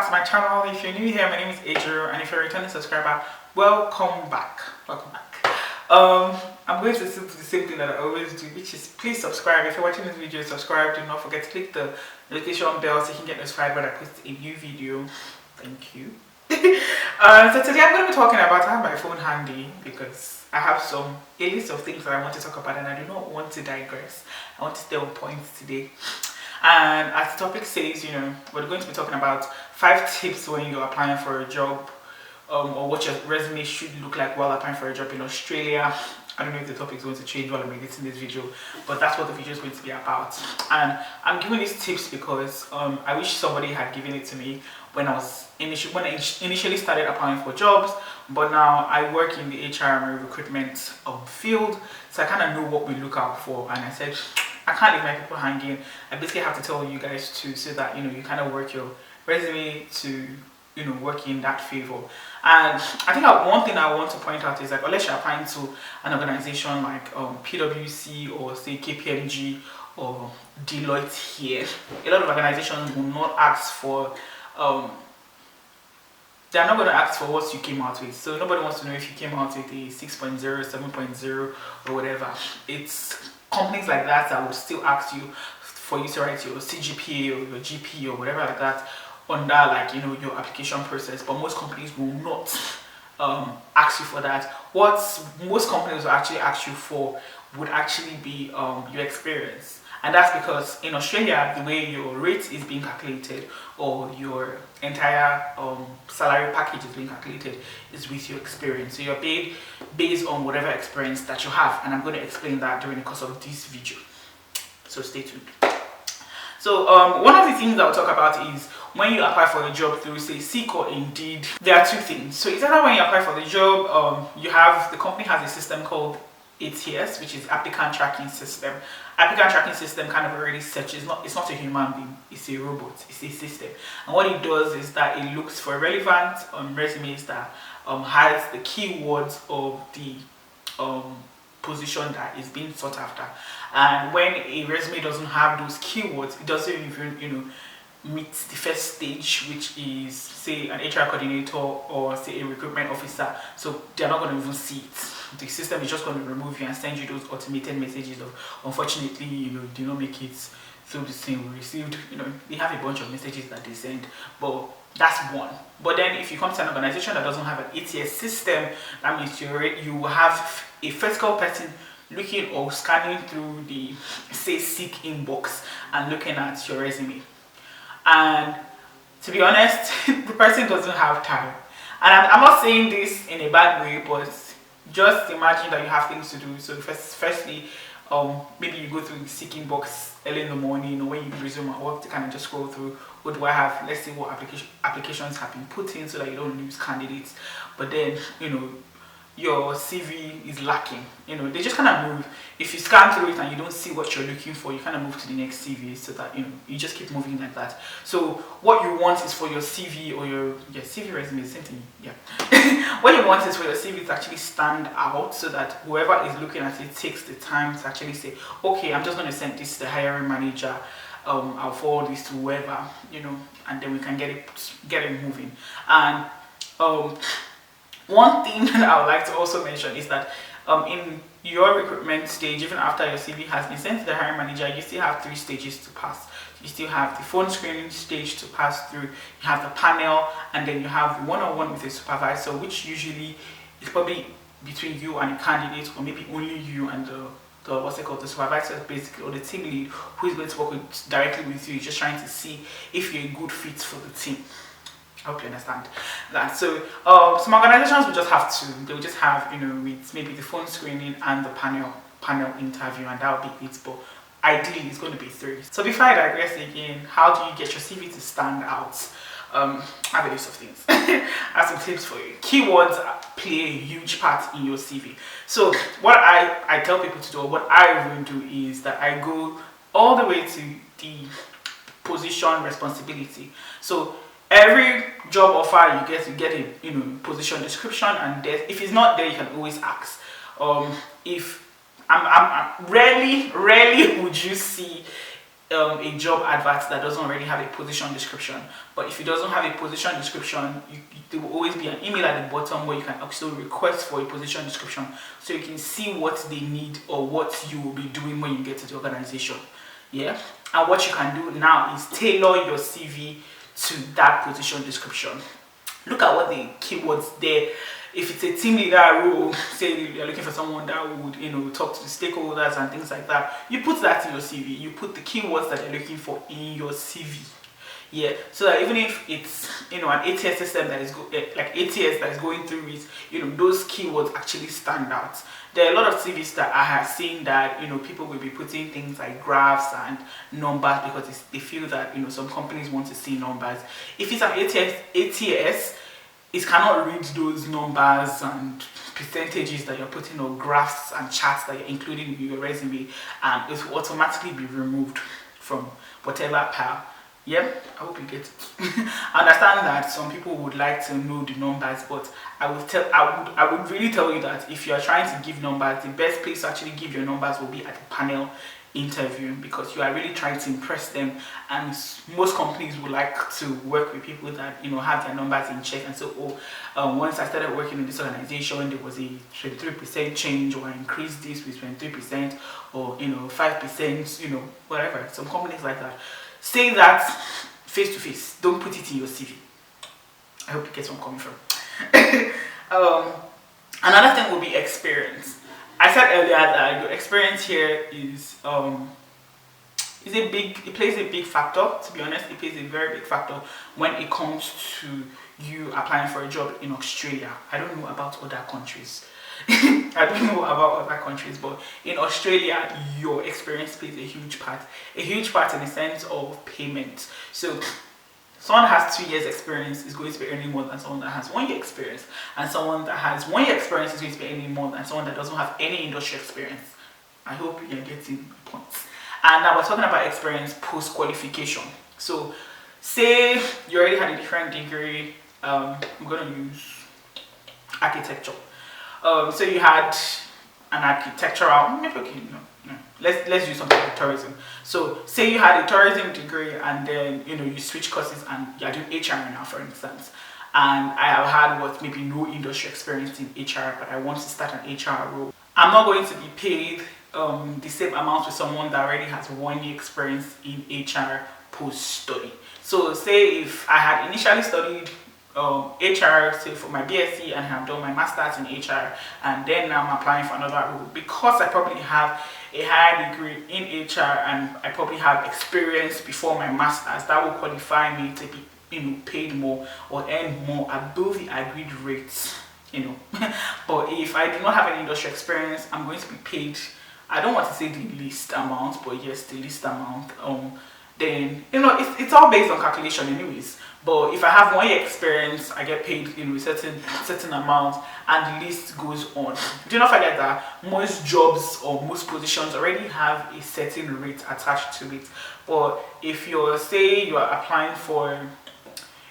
back to my channel. If you're new here, my name is Ejiro, and if you're a returning subscriber, welcome back. I'm going to do the same thing that I always do, which is please subscribe. If you're watching this video, subscribe. Do not forget to click the notification bell so you can get notified when I post a new video. Thank you. So today I'm going to be talking about, I have my phone handy because I have a list of things that I want to talk about, and I do not want to digress. I want to stay on point today. And as the topic says, we're going to be talking about 5 tips when you're applying for a job, or what your resume should look like while applying for a job in Australia. I don't know if the topic is going to change while I'm editing this video, but that's what the video is going to be about. And I'm giving these tips because I wish somebody had given it to me when I initially started applying for jobs, but now I work in the HR and recruitment field, so I kind of know what we look out for. And I said, I can't leave my people hanging. I basically have to tell you guys too, so that you kind of work your resume to work in that favor. And I think one thing I want to point out is, like, unless you're applying to an organization like PwC or say KPMG or Deloitte here, a lot of organizations will not ask for they're not going to ask for what you came out with. So nobody wants to know if you came out with a 6.0, 7.0 or whatever. It's companies like that that will still ask you for you to write your CGPA or your GP or whatever like that under your application process, but most companies will not ask you for that. What most companies will actually ask you for would actually be your experience. And that's because in Australia, the way your rate is being calculated, or your entire salary package is being calculated, is with your experience. So you're paid based on whatever experience that you have, and I'm going to explain that during the course of this video. So stay tuned. So one of the things I'll talk about is when you apply for a job through, say, Seek or Indeed. There are 2 things. So it's either when you apply for the job, the company has a system called ATS, which is applicant tracking system. Applicant tracking system kind of already searches. It's not a human being, it's a robot, it's a system. And what it does is that it looks for relevant resumes that has the keywords of the position that is being sought after. And when a resume doesn't have those keywords, it doesn't even meet the first stage, which is, say, an HR coordinator or, say, a recruitment officer. So they're not going to even see it. The system is just going to remove you and send you those automated messages of, unfortunately, did not make it through the thing we received. They have a bunch of messages that they send, but that's one. But then if you come to an organization that doesn't have an ATS system, that means you will have a physical person looking or scanning through the, say, Seek inbox and looking at your resume. And to be honest, the person doesn't have time. And I'm not saying this in a bad way, but just imagine that you have things to do. So firstly, maybe you go through the Seek inbox early in the morning, or when you resume at work, to kind of just scroll through, what do I have, let's see what applications have been put in, so that you don't lose candidates. But then your CV is lacking. They just kind of move. If you scan through it and you don't see what you're looking for, you kind of move to the next CV, so that you just keep moving like that. So what you want is for your CV or your CV resume, same thing. What you want is for your CV to actually stand out, so that whoever is looking at it takes the time to actually say, okay, I'm just going to send this to the hiring manager. I'll forward this to whoever, and then we can get it moving. And one thing that I would like to also mention is that in your recruitment stage, even after your CV has been sent to the hiring manager, you still have 3 stages to pass. You still have the phone screening stage to pass through, you have the panel, and then you have the one-on-one with a supervisor, which usually is probably between you and a candidate, or maybe only you and the supervisor, basically, or the team lead, who is going to work directly with you, just trying to see if you're a good fit for the team. I hope you understand that. So some organizations will just have with maybe the phone screening and the panel interview, and that will be it. But ideally it's going to be 3. So before I digress again, how do you get your CV to stand out? I have a list of things. I have some tips for you. Keywords play a huge part in your CV. So what I tell people to do, or what I will do, is that I go all the way to the position responsibility. So every job offer you get a position description, and if it's not there, you can always ask. If I'm rarely would you see a job advert that doesn't already have a position description. But if it doesn't have a position description, there will always be an email at the bottom where you can also request for a position description, so you can see what they need or what you will be doing when you get to the organization. Yeah, and what you can do now is tailor your CV to that position description. Look at what the keywords there. If it's a team leader role, say you're looking for someone that would, talk to the stakeholders and things like that, you put that in your CV. You put the keywords that you're looking for in your CV. Yeah, so that even if it's an ATS system that is like ATS that is going through it, those keywords actually stand out. There are a lot of CVs that I have seen that people will be putting things like graphs and numbers because they feel that some companies want to see numbers. If it's an ATS, it cannot read those numbers and percentages that you're putting, or graphs and charts that you're including in your resume, and it will automatically be removed from whatever pile. Yep, I hope you get it. I understand that some people would like to know the numbers, but I would really tell you that if you are trying to give numbers, the best place to actually give your numbers will be at the panel interview, because you are really trying to impress them, and most companies would like to work with people that have their numbers in check. And so once I started working in this organization, there was a 23% change, or I increased this with 23%, or 5%, whatever. Some companies like that. Say that face to face. Don't put it in your CV. I hope you get where I'm coming from. Another thing will be experience. I said earlier that your experience here it plays a big factor. To be honest, it plays a very big factor when it comes to you applying for a job in Australia. I don't know about other countries. But in Australia, your experience plays a huge part in the sense of payment. So someone that has 2 years experience is going to be earning more than someone that has 1 year experience, and someone that has 1 year experience is going to be earning more than someone that doesn't have any industry experience. I hope you're getting the points. And now we're talking about experience post qualification. So say you already had a different degree. I'm going to use architecture. So you had an architectural, maybe okay, no. Let's do something like tourism. So say you had a tourism degree, and then you switch courses and you're doing HR now, for instance. And I have had maybe no industry experience in HR, but I want to start an HR role. I'm not going to be paid the same amount with someone that already has 1 year experience in HR post-study. So say if I had initially studied HR, say for my BSc, and have done my master's in HR, and then now I'm applying for another role, because I probably have a higher degree in HR and I probably have experience before my master's, that will qualify me to be paid more or earn more above the agreed rates. But if I do not have any industry experience, I'm going to be paid, I don't want to say the least amount, but yes, the least amount. Then it's all based on calculation anyways. But if I have 1 year experience, I get paid a certain amount, and the list goes on. Do not forget that most jobs or most positions already have a certain rate attached to it. But if you're applying for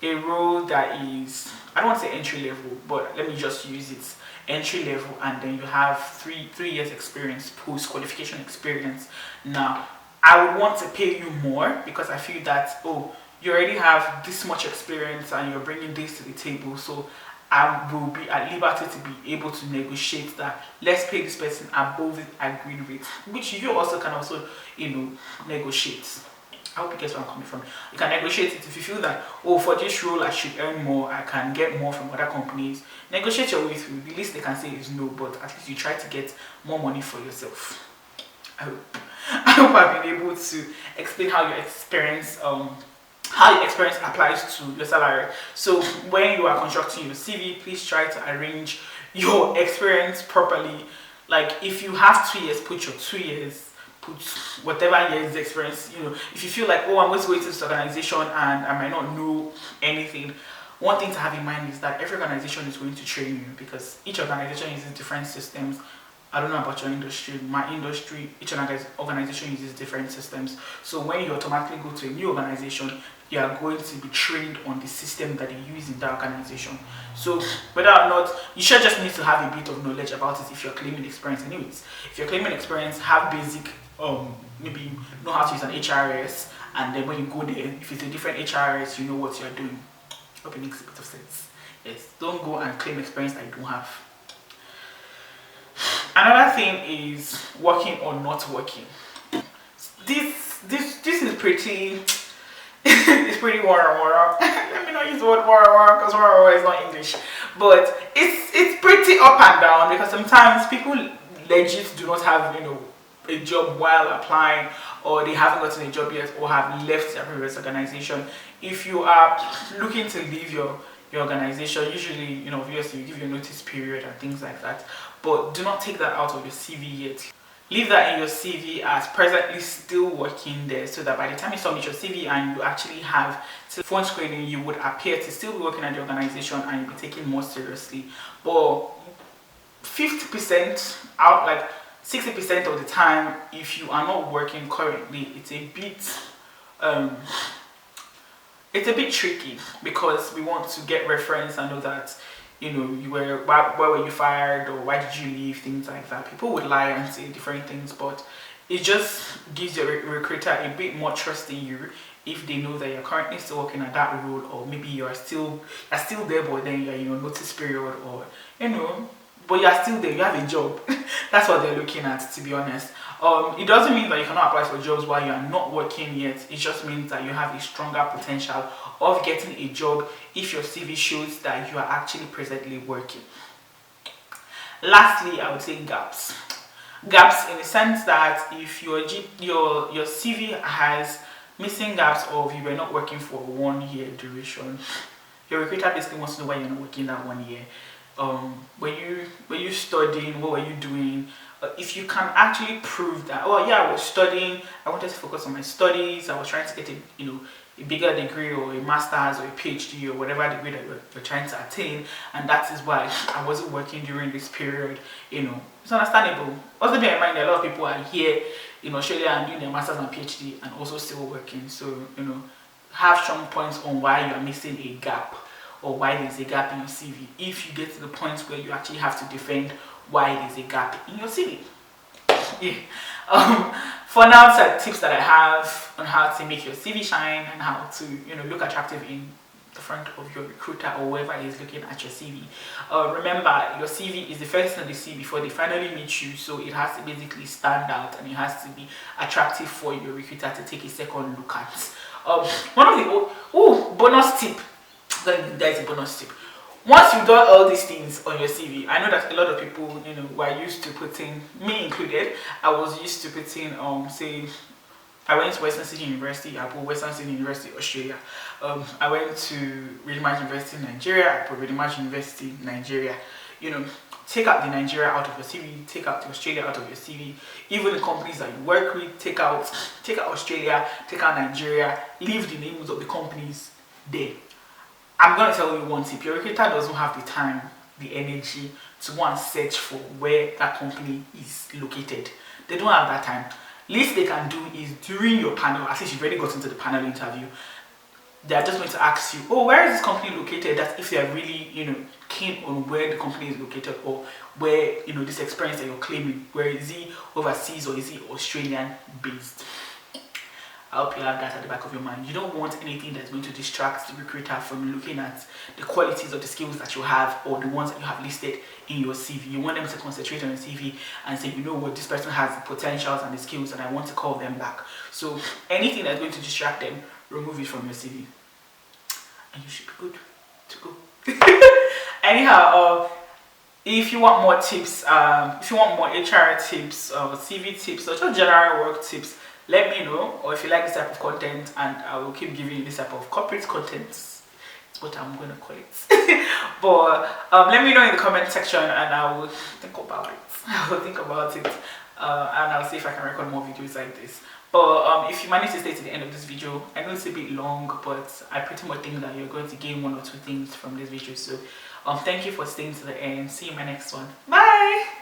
a role that is, I don't want to say entry level, but let me just use it, entry level, and then you have three years experience, post qualification experience. Now I would want to pay you more, because I feel that you already have this much experience and you're bringing this to the table, so I will be at liberty to be able to negotiate that. Let's pay this person above the agreed rate, which you also can also negotiate. I hope you get where I'm coming from. You can negotiate it if you feel that for this role I should earn more, I can get more from other companies. Negotiate your way through. The least they can say is no, but at least you try to get more money for yourself. I hope I've been able to explain how your experience applies to your salary. So when you are constructing your CV, please try to arrange your experience properly. Like if you have 2 years, put your 2 years, put whatever years experience. If you feel like, I'm going to go into this organization and I might not know anything, one thing to have in mind is that every organization is going to train you, because each organization uses different systems. I don't know about your industry. My industry, each organization uses different systems. So when you automatically go to a new organization, you are going to be trained on the system that they use in that organization. So whether or not, you just need to have a bit of knowledge about it if you're claiming experience anyways. If you're claiming experience, have basic maybe know how to use an HRS, and then when you go there, if it's a different HRS, you know what you're doing. Hope it makes a bit of sense. Yes, don't go and claim experience that you don't have. Another thing is working or not working. This is pretty. It's pretty wara. Let me not use the word wara because wara is not English, but it's pretty up and down, because sometimes people legit do not have a job while applying, or they haven't gotten a job yet, or have left their previous organization. If you are looking to leave your organization, usually obviously you give your notice period and things like that, but do not take that out of your CV yet. Leave that in your CV as presently still working there, so that by the time you submit your CV and you actually have phone screening, you would appear to still be working at the organization and you'll be taken more seriously. But 50% out, like 60% of the time, if you are not working currently, it's a bit tricky, because we want to get reference and know that you were, why were you fired, or why did you leave, things like that. People would lie and say different things, but it just gives your recruiter a bit more trust in you if they know that you're currently still working at that role, or maybe you're still there, but then you're in your notice period, or but you're still there, you have a job. That's what they're looking at, to be honest. It doesn't mean that you cannot apply for jobs while you are not working yet. It just means that you have a stronger potential of getting a job if your CV shows that you are actually presently working. Lastly, I would say gaps. Gaps in the sense that if your CV has missing gaps, or if you were not working for 1 year duration, your recruiter basically wants to know why you're not working that 1 year. Were you studying? What were you doing? If you can actually prove that, oh yeah, I was studying, I wanted to focus on my studies, I was trying to get a bigger degree, or a master's, or a PhD, or whatever degree that you're trying to attain, and that is why I wasn't working during this period, it's understandable. Also bear in mind that a lot of people are here in Australia and doing their master's and PhD and also still working, so have strong points on why you are missing a gap, or why there's a gap in your CV, if you get to the point where you actually have to defend why there's a gap in your CV. Yeah. For now, some tips that I have on how to make your CV shine and how to look attractive in the front of your recruiter or whoever is looking at your CV. Remember, your CV is the first thing they see before they finally meet you, so it has to basically stand out and it has to be attractive for your recruiter to take a second look at. One of the bonus tip. That is a bonus tip. Once you've done all these things on your CV, I know that a lot of people, were used to putting, me included, I was used to putting, say, I went to Western Sydney University, I put Western Sydney University, Australia. I went to Redeemed University, Nigeria, I put Redeemed University, Nigeria. Take out the Nigeria out of your CV, take out the Australia out of your CV. Even the companies that you work with, take out Australia, take out Nigeria, leave the names of the companies there. I'm going to tell you one tip. Your recruiter doesn't have the time, the energy to go and search for where that company is located. They don't have that time. Least they can do is during your panel, at least you've already got into the panel interview, they are just going to ask you, oh, where is this company located? That's if they are really, keen on where the company is located, or where, this experience that you're claiming, where is he overseas or is he Australian based? I hope you have that at the back of your mind. You don't want anything that's going to distract the recruiter from looking at the qualities of the skills that you have, or the ones that you have listed in your CV. You want them to concentrate on your CV and say, what, this person has the potentials and the skills and I want to call them back. So anything that's going to distract them, remove it from your CV. And you should be good to go. Anyhow, if you want more tips, if you want more HR tips, CV tips, or just general work tips, let me know. Or if you like this type of content, and I will keep giving you this type of corporate content, it's what I'm going to call it. But let me know in the comment section and I will think about it. And I'll see if I can record more videos like this. But if you manage to stay to the end of this video, I know it's a bit long, but I pretty much think that you're going to gain 1 or 2 things from this video. So thank you for staying to the end. See you in my next one. Bye!